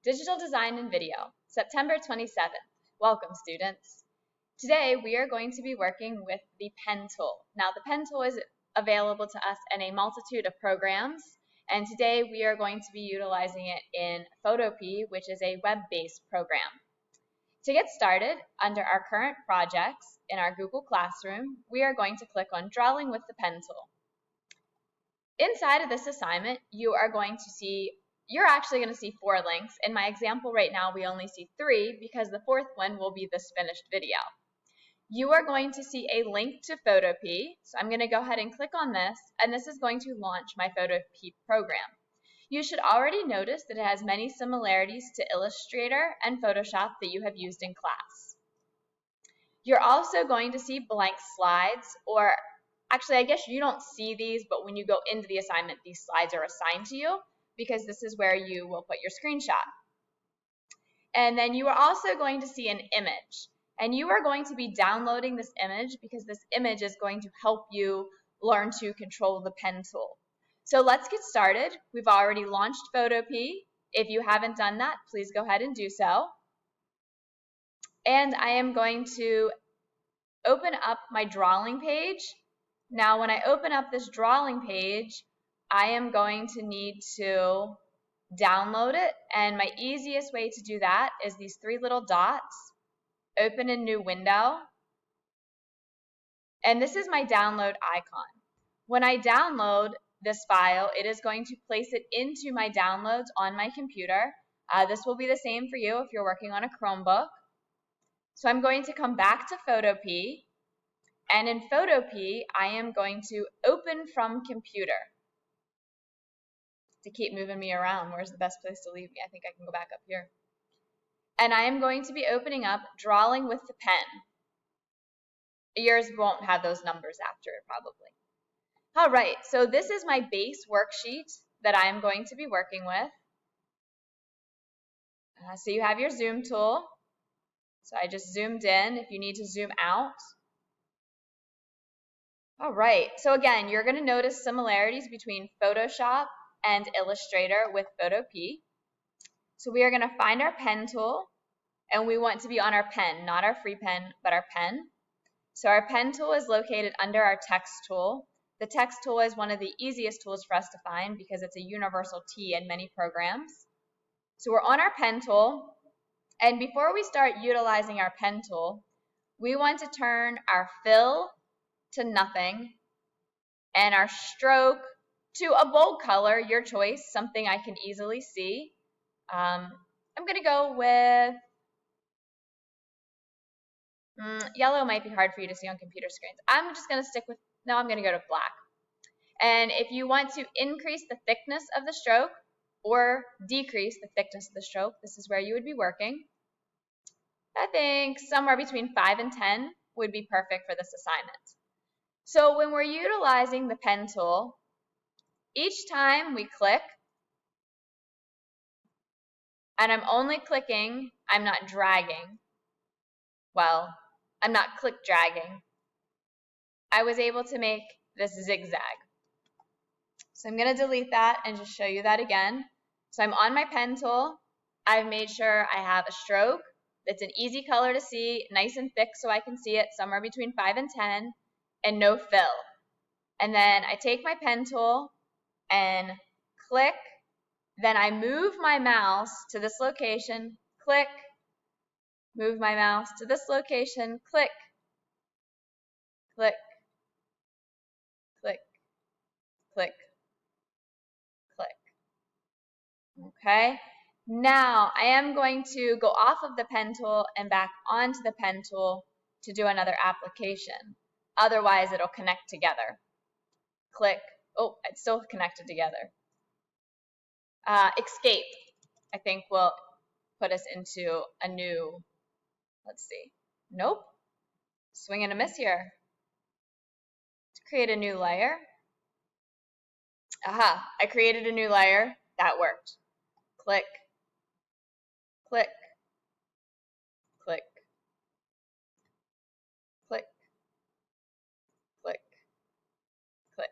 Digital Design and Video, September 27th. Welcome, students. Today, we are going to be working with the Pen Tool. Now, the Pen Tool is available to us in a multitude of programs, and today we are going to be utilizing it in Photopea, which is a web-based program. To get started, under our current projects in our Google Classroom, we are going to click on Drawing with the Pen Tool. Inside of this assignment, you're actually going to see 4 links. In my example right now, we only see 3 because the 4th one will be this finished video. You are going to see a link to Photopea, so I'm going to go ahead and click on this, and this is going to launch my Photopea program. You should already notice that it has many similarities to Illustrator and Photoshop that you have used in class. You're also going to see blank slides, or actually I guess you don't see these, but when you go into the assignment, these slides are assigned to you, because this is where you will put your screenshot. And then you are also going to see an image. And you are going to be downloading this image because this image is going to help you learn to control the pen tool. So let's get started. We've already launched Photopea. If you haven't done that, please go ahead and do so. And I am going to open up my drawing page. Now when I open up this drawing page, I am going to need to download it, and my easiest way to do that is these 3 little dots, open a new window, and this is my download icon. When I download this file, it is going to place it into my downloads on my computer. This will be the same for you if you're working on a Chromebook. So I'm going to come back to Photopea, and in Photopea, I am going to open from computer. To keep moving me around, where's the best place to leave me? I think I can go back up here. And I am going to be opening up Drawing with the Pen. Yours won't have those numbers after it, probably. All right, so this is my base worksheet that I am going to be working with. So you have your zoom tool. So I just zoomed in if you need to zoom out. All right, so again, you're going to notice similarities between Photoshop and Illustrator with Photopea. So we are going to find our pen tool, and we want to be on our pen, not our free pen, but our pen. So our pen tool is located under our text tool. The text tool is one of the easiest tools for us to find because it's a universal T in many programs. So we're on our pen tool, and before we start utilizing our pen tool, we want to turn our fill to nothing and our stroke to a bold color, your choice, something I can easily see. I'm going to go with yellow. Might be hard for you to see on computer screens. I'm just going to stick with, no, I'm going to go to black. And if you want to increase the thickness of the stroke or decrease the thickness of the stroke, this is where you would be working. I think somewhere between 5 and 10 would be perfect for this assignment. So when we're utilizing the pen tool, each time we click, and I'm only clicking, I'm not dragging. Well, I'm not click dragging. I was able to make this zigzag. So I'm going to delete that and just show you that again. So I'm on my pen tool. I've made sure I have a stroke that's an easy color to see, nice and thick so I can see it, somewhere between 5 and 10, and no fill. And then I take my pen tool and click, then I move my mouse to this location, click, move my mouse to this location, click, click, click, click, click. Okay, now I am going to go off of the pen tool and back onto the pen tool to do another application. Otherwise, it'll connect together. Click. Oh, it's still connected together. Escape, I think, will put us into a new, let's see. Nope. Swing and a miss here. To create a new layer. Aha, I created a new layer. That worked. Click, click, click, click, click, click.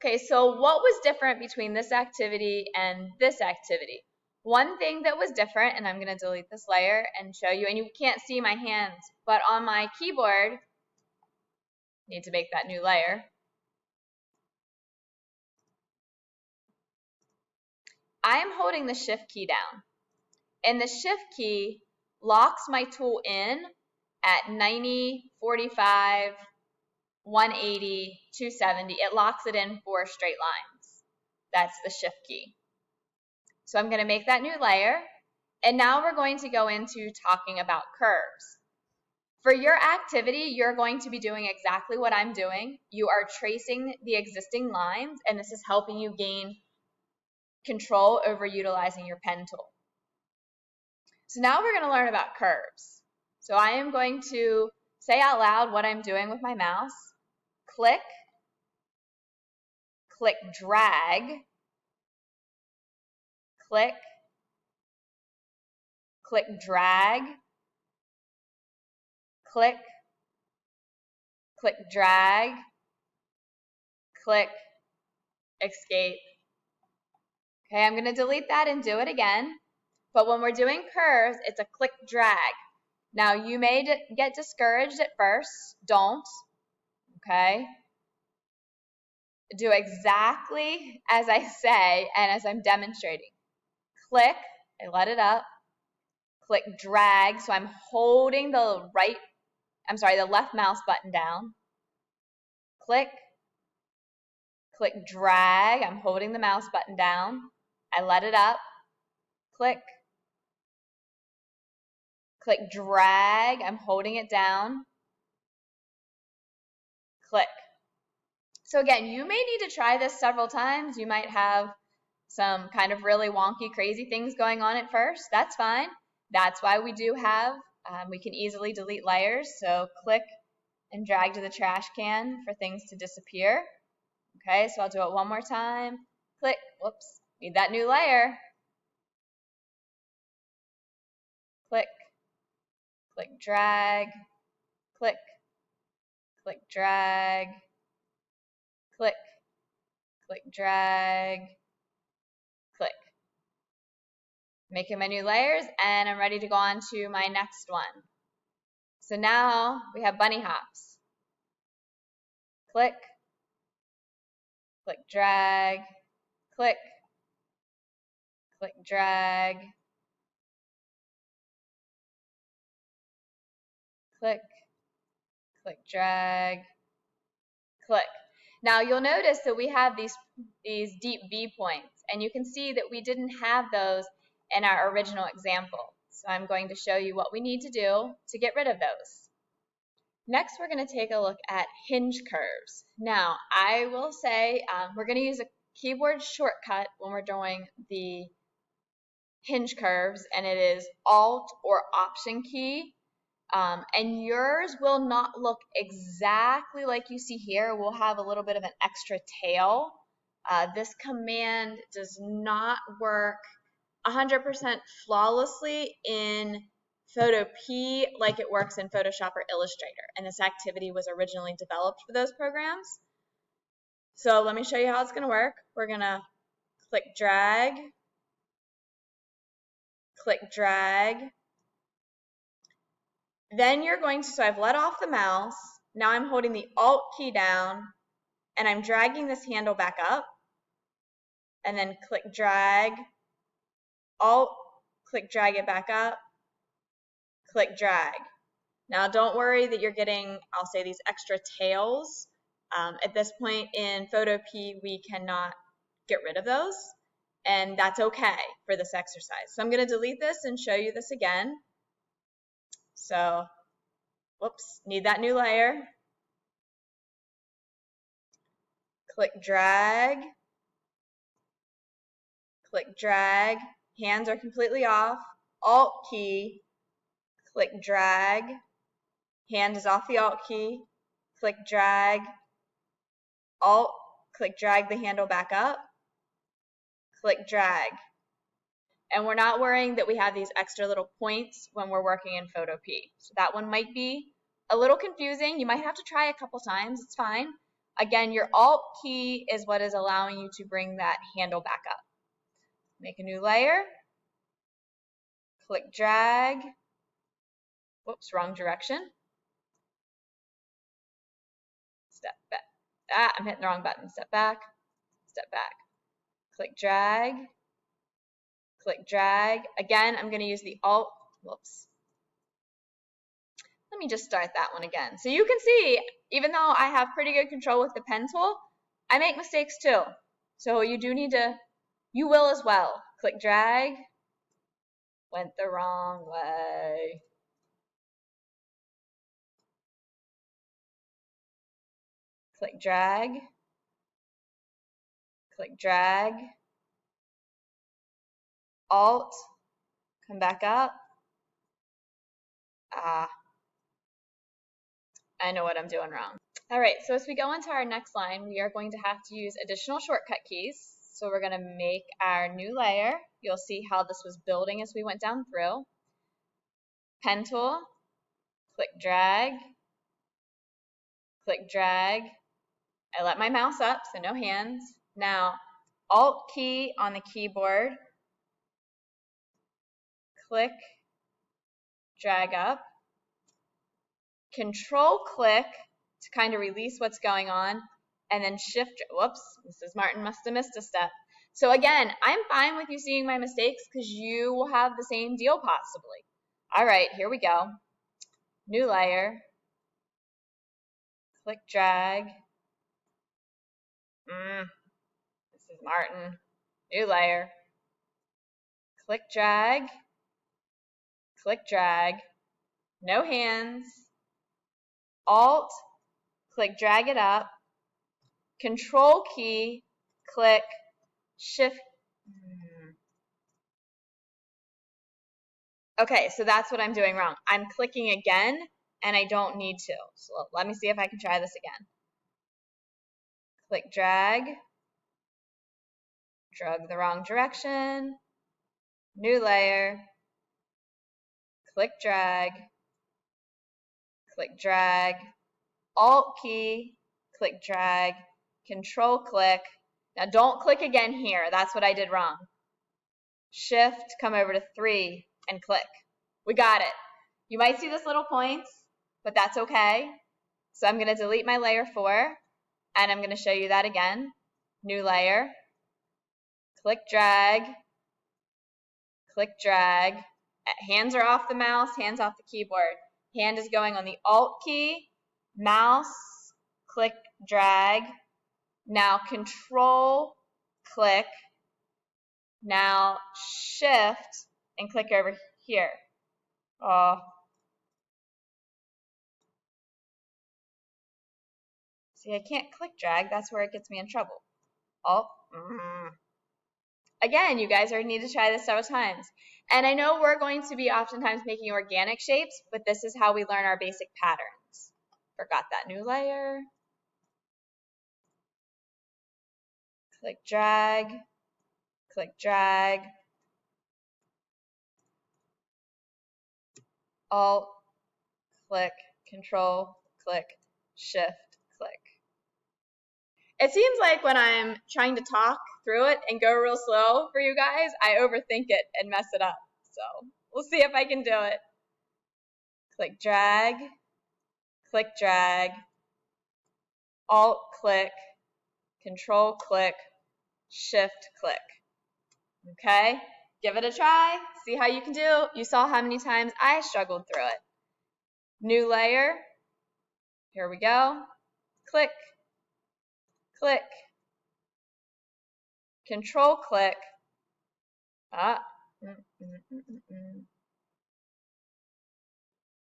Okay, so what was different between this activity and this activity? One thing that was different, and I'm going to delete this layer and show you, and you can't see my hands, but on my keyboard, need to make that new layer. I am holding the shift key down, and the shift key locks my tool in at 90, 45, 180, 270. It locks it in for straight lines. That's the shift key. So I'm going to make that new layer, and now we're going to go into talking about curves. For your activity, you're going to be doing exactly what I'm doing. You are tracing the existing lines, and this is helping you gain control over utilizing your pen tool. So now we're going to learn about curves. So I am going to say out loud what I'm doing with my mouse. Click, click drag, click, click drag, click, click drag, click, escape. Okay, I'm going to delete that and do it again. But when we're doing curves, it's a click drag. Now, you may get discouraged at first. Don't. Okay? Do exactly as I say and as I'm demonstrating. Click, I let it up. Click drag, so I'm holding the left mouse button down. Click, click drag, I'm holding the mouse button down. I let it up. Click, click drag, I'm holding it down. Click. So again, you may need to try this several times. You might have some kind of really wonky, crazy things going on at first. That's fine. That's why we do have, we can easily delete layers. So click and drag to the trash can for things to disappear. Okay, so I'll do it one more time. Click, whoops, need that new layer. Click, click drag, click, click drag, click, click drag, click. Making my new layers, and I'm ready to go on to my next one. So now we have bunny hops. Click, click drag, click, click drag, click, click drag, click. Now you'll notice that we have these deep V points, and you can see that we didn't have those in our original example. So I'm going to show you what we need to do to get rid of those. Next, we're going to take a look at hinge curves. Now, I will say we're going to use a keyboard shortcut when we're doing the hinge curves, and it is Alt or Option key. And yours will not look exactly like you see here. We'll have a little bit of an extra tail. This command does not work 100% flawlessly in Photopea like it works in Photoshop or Illustrator. And this activity was originally developed for those programs. So let me show you how it's going to work. We're going to click drag, click drag. Then you're going to, so I've let off the mouse. Now I'm holding the Alt key down, and I'm dragging this handle back up. And then click drag, Alt, click drag it back up, click drag. Now don't worry that you're getting, I'll say, these extra tails. At this point in Photopea, we cannot get rid of those, and that's okay for this exercise. So I'm going to delete this and show you this again. So, whoops, need that new layer. Click drag, click drag, hands are completely off, Alt key, click drag, hand is off the Alt key, click drag, Alt, click drag the handle back up, click drag. And we're not worrying that we have these extra little points when we're working in Photopea. So that one might be a little confusing. You might have to try a couple times. It's fine. Again, your Alt key is what is allowing you to bring that handle back up. Make a new layer. click, drag. Whoops, wrong direction. Step back. Ah, I'm hitting the wrong button. Step back, click, drag, click, drag. Again, I'm going to use the Alt. Whoops. Let me just start that one again. So you can see, even though I have pretty good control with the pen tool, I make mistakes too. So you do need to, you will as well. Click, drag. Went the wrong way. Click, drag. Click, drag. Alt. Come back up. Ah, I know what I'm doing wrong. All right, so as we go into our next line, we are going to have to use additional shortcut keys. So we're going to make our new layer. You'll see how this was building as we went down through. Pen tool, click, drag, click, drag. I let my mouse up, so no hands. Now, Alt key on the keyboard, click, drag up. Control click to kind of release what's going on, and then shift, whoops, Mrs. Martin must have missed a step. So again, I'm fine with you seeing my mistakes because you will have the same deal possibly. All right, here we go. New layer, click, drag. Mrs. Martin, new layer, click, drag, no hands. Alt, click, drag it up. Control key, click, shift. Okay, so that's what I'm doing wrong. I'm clicking again, and I don't need to. So let me see if I can try this again. Click, drag the wrong direction. New layer, click, drag, Alt key, click, drag, control click. Now don't click again here. That's what I did wrong. Shift, come over to 3 and click. We got it. You might see this little points, but that's okay. So I'm going to delete my layer 4, and I'm going to show you that again. New layer, click, drag. Hands are off the mouse, hands off the keyboard. Hand is going on the Alt key, mouse, click, drag. Now control, click. Now shift and click over here. See, I can't click drag. That's where it gets me in trouble. Again, you guys are need to try this several times. And I know we're going to be oftentimes making organic shapes, but this is how we learn our basic patterns. Forgot that. New layer. Click, drag. Alt, click, control, click, shift, click. It seems like when I'm trying to talk through it and go real slow for you guys, I overthink it and mess it up. So we'll see if I can do it. Click, drag, Alt, click, control, click, shift, click. Okay, give it a try. See how you can do. You saw how many times I struggled through it. New layer. Here we go. Click, control, click. All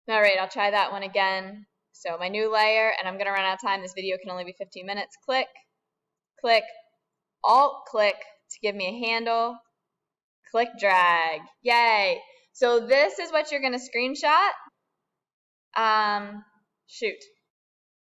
right, I'll try that one again. So my new layer, and I'm going to run out of time. This video can only be 15 minutes. Click, Alt, click to give me a handle. Click, drag. Yay. So this is what you're going to screenshot. Shoot.